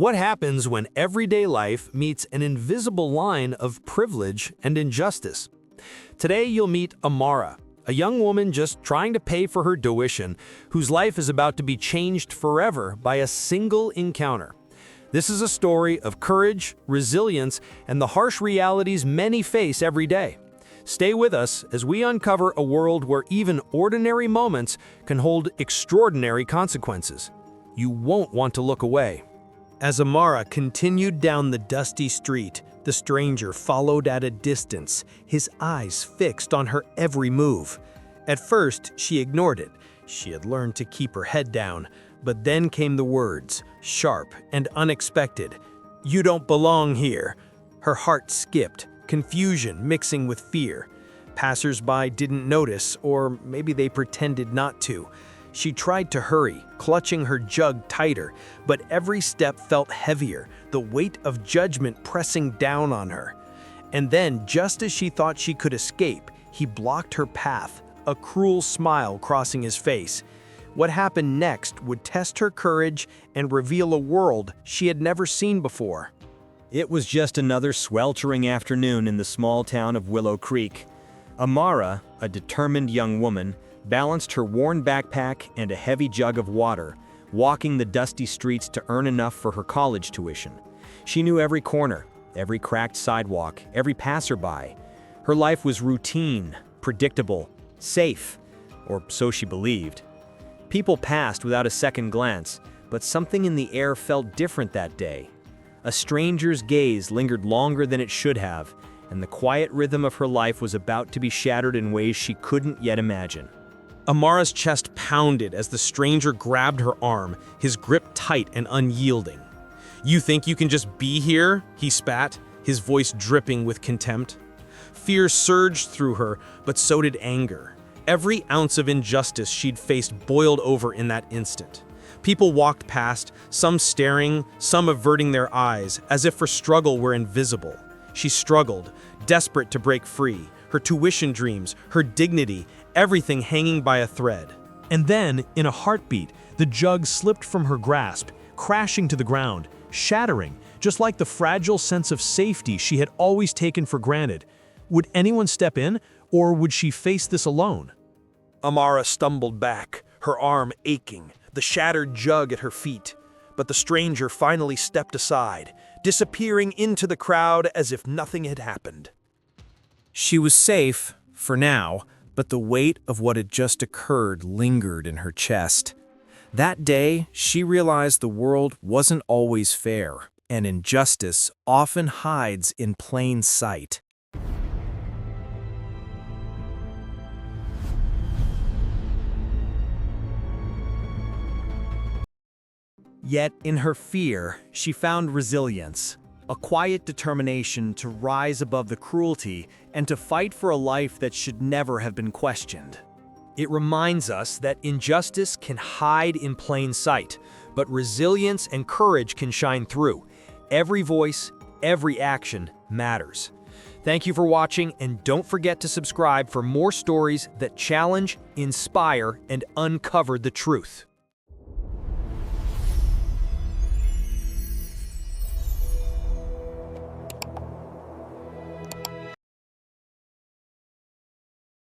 What happens when everyday life meets an invisible line of privilege and injustice? Today you'll meet Amara, a young woman just trying to pay for her tuition, whose life is about to be changed forever by a single encounter. This is a story of courage, resilience, and the harsh realities many face every day. Stay with us as we uncover a world where even ordinary moments can hold extraordinary consequences. You won't want to look away. As Amara continued down the dusty street, the stranger followed at a distance, his eyes fixed on her every move. At first, she ignored it. She had learned to keep her head down. But then came the words, sharp and unexpected. "You don't belong here." Her heart skipped, confusion mixing with fear. Passers-by didn't notice, or maybe they pretended not to. She tried to hurry, clutching her jug tighter, but every step felt heavier, the weight of judgment pressing down on her. And then, just as she thought she could escape, he blocked her path, a cruel smile crossing his face. What happened next would test her courage and reveal a world she had never seen before. It was just another sweltering afternoon in the small town of Willow Creek. Amara, a determined young woman, balanced her worn backpack and a heavy jug of water, walking the dusty streets to earn enough for her college tuition. She knew every corner, every cracked sidewalk, every passerby. Her life was routine, predictable, safe, or so she believed. People passed without a second glance, but something in the air felt different that day. A stranger's gaze lingered longer than it should have, and the quiet rhythm of her life was about to be shattered in ways she couldn't yet imagine. Amara's chest pounded as the stranger grabbed her arm, his grip tight and unyielding. "You think you can just be here?" he spat, his voice dripping with contempt. Fear surged through her, but so did anger. Every ounce of injustice she'd faced boiled over in that instant. People walked past, some staring, some averting their eyes, as if her struggle were invisible. She struggled, desperate to break free, her tuition dreams, her dignity, everything hanging by a thread. And then, in a heartbeat, the jug slipped from her grasp, crashing to the ground, shattering, just like the fragile sense of safety she had always taken for granted. Would anyone step in, or would she face this alone? Amara stumbled back, her arm aching, the shattered jug at her feet. But the stranger finally stepped aside, disappearing into the crowd as if nothing had happened. She was safe, for now, but the weight of what had just occurred lingered in her chest. That day, she realized the world wasn't always fair, and injustice often hides in plain sight. Yet, in her fear, she found resilience, a quiet determination to rise above the cruelty and to fight for a life that should never have been questioned. It reminds us that injustice can hide in plain sight, but resilience and courage can shine through. Every voice, every action matters. Thank you for watching, and don't forget to subscribe for more stories that challenge, inspire, and uncover the truth.